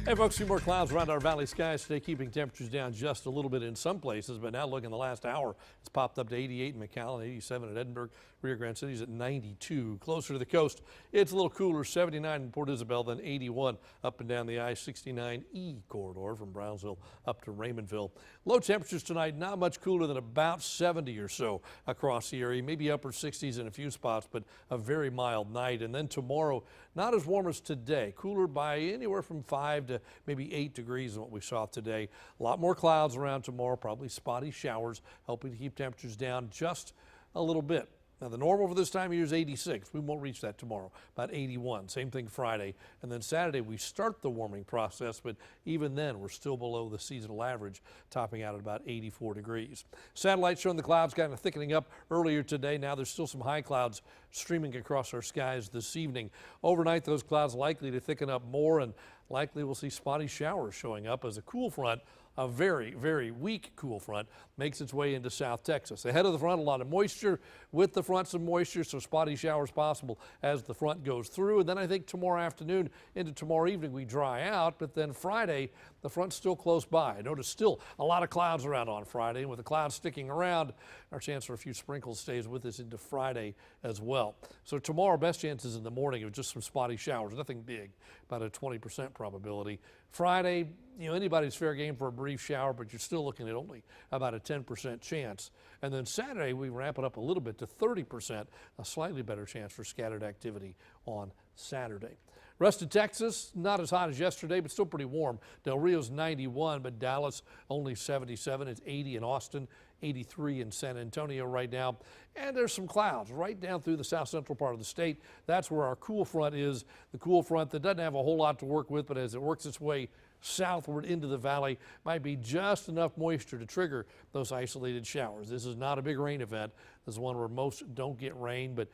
Hey folks, a few more clouds around our valley skies today, keeping temperatures down just a little bit in some places. But now look, in the last hour, it's popped up to 88 in McAllen, 87 at Edinburgh, Rio Grande City's at 92. Closer to the coast, it's a little cooler, 79 in Port Isabel, then 81 up and down the I-69E corridor from Brownsville up to Raymondville. Low temperatures tonight, not much cooler than about 70 or so across the area, maybe upper 60s in a few spots, but a very mild night. And then tomorrow, not as warm as today, cooler by anywhere from 5 to maybe 8 degrees than what we saw today. A lot more clouds around tomorrow, probably spotty showers, helping to keep temperatures down just a little bit. Now, the normal for this time of year is 86. We won't reach that tomorrow, about 81. Same thing Friday. And then Saturday, we start the warming process, but even then, we're still below the seasonal average, topping out at about 84 degrees. Satellites showing the clouds kind of thickening up earlier today. Now there's still some high clouds streaming across our skies this evening. Overnight, those clouds likely to thicken up more, and likely we'll see spotty showers showing up as a cool front, a very, very weak cool front, makes its way into South Texas. Ahead of the front, a lot of moisture. With the front, some moisture, so spotty showers possible as the front goes through. And then I think tomorrow afternoon into tomorrow evening, we dry out. But then Friday, the front's still close by. Notice still a lot of clouds around on Friday. And with the clouds sticking around, our chance for a few sprinkles stays with us into Friday as well. So tomorrow, best chances in the morning of just some spotty showers, nothing big, about a 20% probability. Friday, anybody's fair game for a brief shower, but you're still looking at only about a 10% chance. And then Saturday, we ramp it up a little bit to 30%, a slightly better chance for scattered activity on Saturday. Rest of Texas, not as hot as yesterday, but still pretty warm. Del Rio's 91, but Dallas only 77. It's 80 in Austin, 83 in San Antonio right now. And there's some clouds right down through the south central part of the state. That's where our cool front is. The cool front that doesn't have a whole lot to work with, but as it works its way southward into the valley, might be just enough moisture to trigger those isolated showers. This is not a big rain event. This is one where most don't get rain, but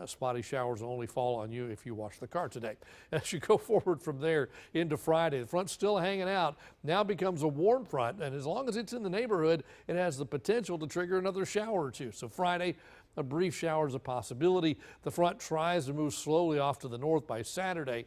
spotty showers will only fall on you if you wash the car today. As you go forward from there into Friday, the front's still hanging out, now becomes a warm front, and as long as it's in the neighborhood, it has the potential to trigger another shower or two. So Friday, a brief shower is a possibility. The front tries to move slowly off to the north by Saturday.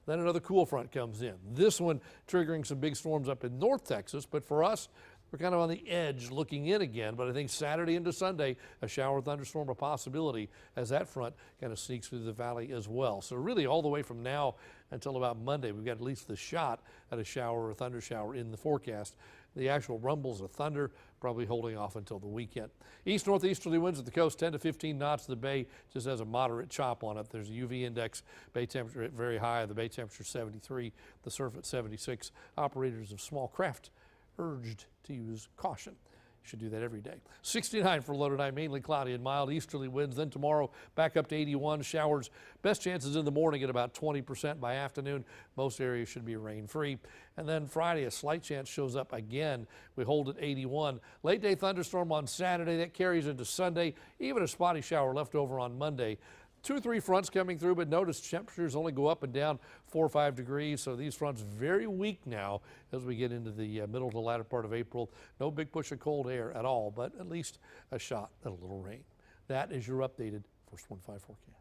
Then another cool front comes in. This one triggering some big storms up in North Texas, but for us, we're kind of on the edge looking in again. But I think Saturday into Sunday, a shower thunderstorm a possibility as that front kind of sneaks through the valley as well. So really all the way from now until about Monday, we've got at least the shot at a shower or thunder shower in the forecast. The actual rumbles of thunder probably holding off until the weekend. East-northeasterly winds at the coast, 10 to 15 knots. The bay just has a moderate chop on it. There's a UV index, bay temperature at very high. The bay temperature 73, the surf at 76. Operators of small craft urged to use caution. Should do that every day. 69 for low tonight, mainly cloudy and mild easterly winds. Then tomorrow back up to 81. Showers, best chances in the morning at about 20% by afternoon. Most areas should be rain free. And then Friday, a slight chance shows up again. We hold at 81. Late day thunderstorm on Saturday. That carries into Sunday. Even a spotty shower left over on Monday. 2 or 3 fronts coming through, but notice temperatures only go up and down 4 or 5 degrees. So these fronts very weak now as we get into the middle to latter part of April. No big push of cold air at all, but at least a shot at a little rain. That is your updated First 1 5 forecast.